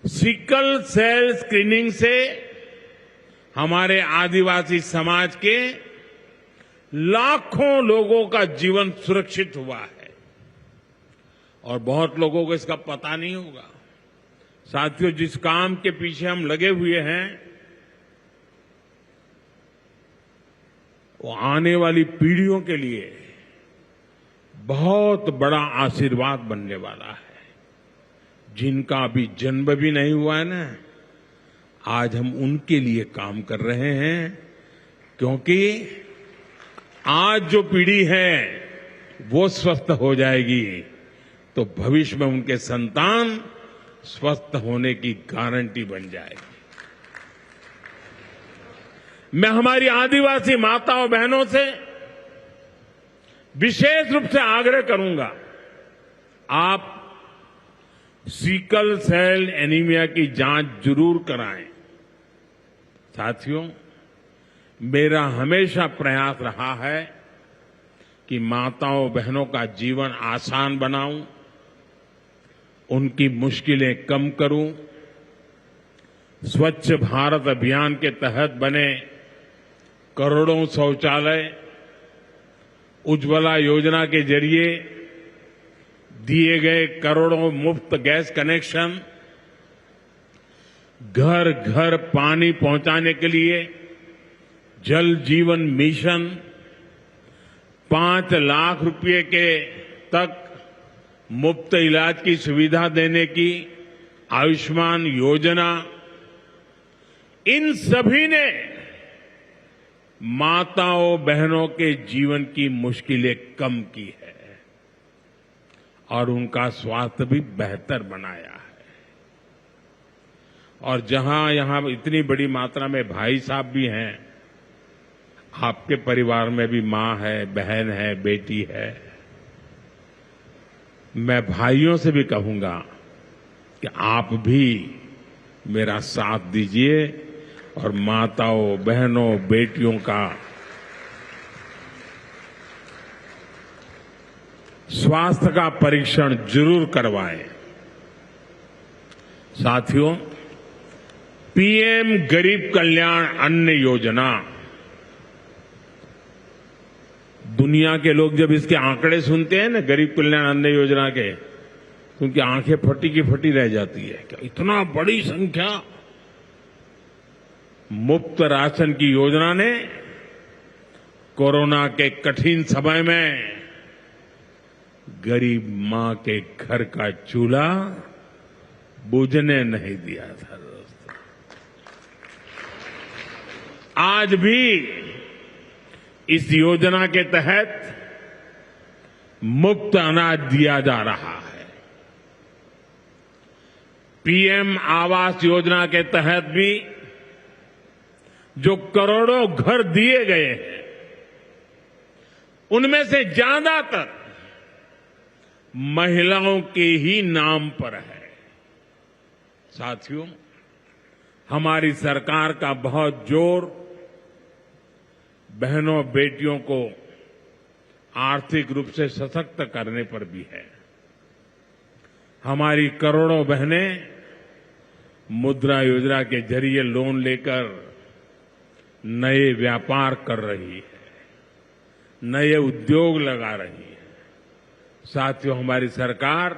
Sickle cell screening से हमारे आदिवासी समाज के लाखों लोगों का जीवन सुरक्षित हुआ है और बहुत लोगों को इसका पता नहीं होगा। साथियों, जिस काम के पीछे हम लगे हुए हैं वो आने वाली पीढ़ियों के लिए बहुत बड़ा आशीर्वाद बनने वाला है। जिनका अभी जन्म भी नहीं हुआ है ना, आज हम उनके लिए काम कर रहे हैं, क्योंकि आज जो पीढ़ी है वो स्वस्थ हो जाएगी तो भविष्य में उनके संतान स्वस्थ होने की गारंटी बन जाएगी। मैं हमारी आदिवासी माताओं बहनों से विशेष रूप से आग्रह करूंगा, आप सिकल सेल एनीमिया की जांच जरूर कराएं। साथियों, मेरा हमेशा प्रयास रहा है कि माताओं बहनों का जीवन आसान बनाऊं, उनकी मुश्किलें कम करूं। स्वच्छ भारत अभियान के तहत बने करोड़ों शौचालय, उज्ज्वला योजना के जरिए दिए गए करोड़ों मुफ्त गैस कनेक्शन, घर घर पानी पहुंचाने के लिए जल जीवन मिशन, 5 लाख रुपए के तक मुफ्त इलाज की सुविधा देने की आयुष्मान योजना, इन सभी ने माताओं बहनों के जीवन की मुश्किलें कम की है और उनका स्वास्थ्य भी बेहतर बनाया है। और यहां इतनी बड़ी मात्रा में भाई साहब भी हैं, आपके परिवार में भी मां है, बहन है, बेटी है, मैं भाइयों से भी कहूंगा कि आप भी मेरा साथ दीजिए और माताओं बहनों बेटियों का स्वास्थ्य का परीक्षण जरूर करवाएं। साथियों, पीएम गरीब कल्याण अन्न योजना, दुनिया के लोग जब इसके आंकड़े सुनते हैं ना, गरीब कल्याण अन्न योजना के, तो उनकी आंखें फटी की फटी रह जाती है। क्या इतना बड़ी संख्या! मुफ्त राशन की योजना ने कोरोना के कठिन समय में गरीब मां के घर का चूल्हा बुझने नहीं दिया था। दोस्तों, आज भी इस योजना के तहत मुफ्त अनाज दिया जा रहा है। पीएम आवास योजना के तहत भी जो करोड़ों घर दिए गए हैं, उनमें से ज्यादातर महिलाओं के ही नाम पर है। साथियों, हमारी सरकार का बहुत जोर बहनों बेटियों को आर्थिक रूप से सशक्त करने पर भी है। हमारी करोड़ों बहनें मुद्रा योजना के जरिए लोन लेकर नए व्यापार कर रही है, नए उद्योग लगा रही है। साथियों, हमारी सरकार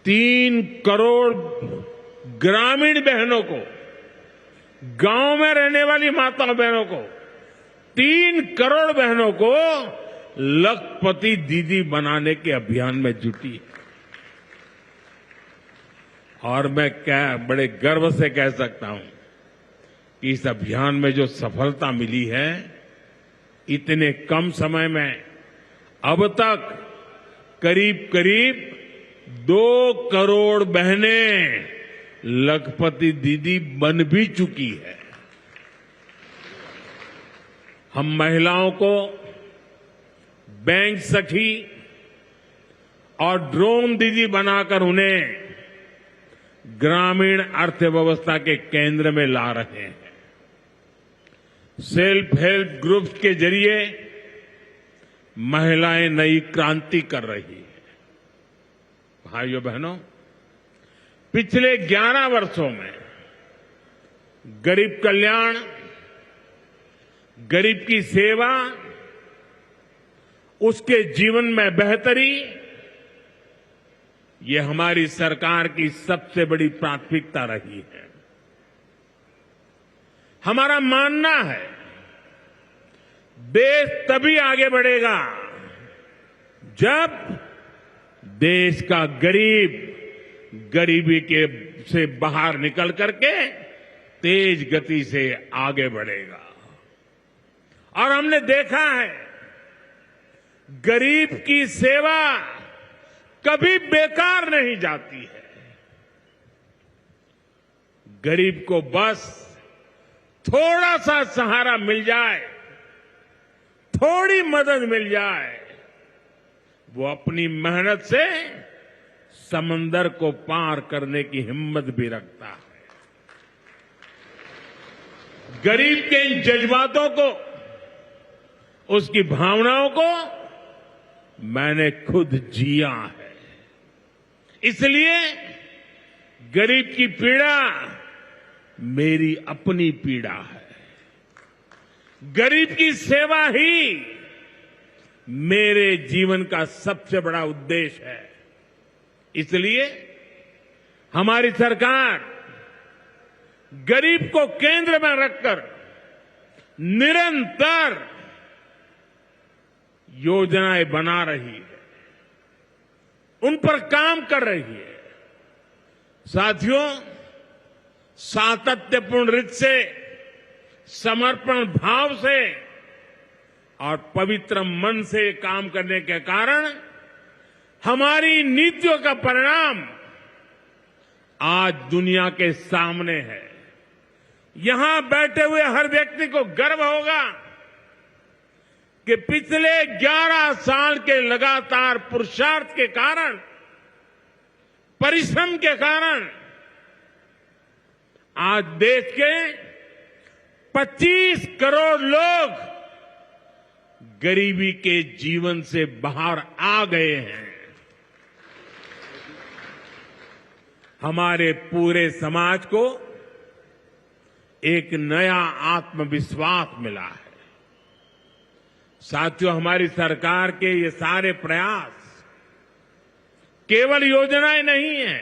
3 करोड़ ग्रामीण बहनों को, गांव में रहने वाली माताओं बहनों को, 3 करोड़ बहनों को लखपति दीदी बनाने के अभियान में जुटी है। और मैं बड़े गर्व से कह सकता हूं कि इस अभियान में जो सफलता मिली है, इतने कम समय में अब तक करीब करीब 2 करोड़ बहनें लखपति दीदी बन भी चुकी है। हम महिलाओं को बैंक सखी और ड्रोन दीदी बनाकर उन्हें ग्रामीण अर्थव्यवस्था के केंद्र में ला रहे हैं। सेल्फ हेल्प ग्रुप्स के जरिए महिलाएं नई क्रांति कर रही हैं। भाइयों बहनों, पिछले 11 वर्षों में गरीब कल्याण, गरीब की सेवा, उसके जीवन में बेहतरी, ये हमारी सरकार की सबसे बड़ी प्राथमिकता रही है। हमारा मानना है देश तभी आगे बढ़ेगा जब देश का गरीब गरीबी के से बाहर निकल करके तेज गति से आगे बढ़ेगा। और हमने देखा है गरीब की सेवा कभी बेकार नहीं जाती है। गरीब को बस थोड़ा सा सहारा मिल जाए, थोड़ी मदद मिल जाए, वो अपनी मेहनत से समंदर को पार करने की हिम्मत भी रखता है। गरीब के इन जज्बातों को, उसकी भावनाओं को मैंने खुद जिया है। इसलिए गरीब की पीड़ा मेरी अपनी पीड़ा है। गरीब की सेवा ही मेरे जीवन का सबसे बड़ा उद्देश्य है। इसलिए हमारी सरकार गरीब को केंद्र में रखकर निरंतर योजनाएं बना रही है, उन पर काम कर रही है। साथियों, सातत्यपूर्ण रीत से, समर्पण भाव से और पवित्र मन से काम करने के कारण हमारी नीतियों का परिणाम आज दुनिया के सामने है। यहां बैठे हुए हर व्यक्ति को गर्व होगा कि पिछले 11 साल के लगातार पुरुषार्थ के कारण, परिश्रम के कारण आज देश के 25 करोड़ लोग गरीबी के जीवन से बाहर आ गए हैं। हमारे पूरे समाज को एक नया आत्मविश्वास मिला है। साथियों, हमारी सरकार के ये सारे प्रयास केवल योजनाएं नहीं है,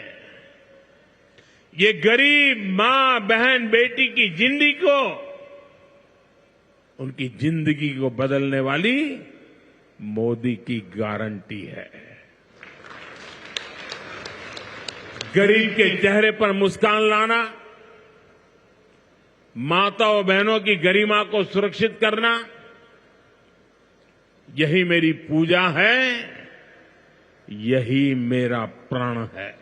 ये गरीब मां, बहन, बेटी की जिंदगी को, उनकी जिंदगी को बदलने वाली मोदी की गारंटी है। गरीब के चेहरे पर मुस्कान लाना, माताओं बहनों की गरिमा को सुरक्षित करना, यही मेरी पूजा है, यही मेरा प्रण है।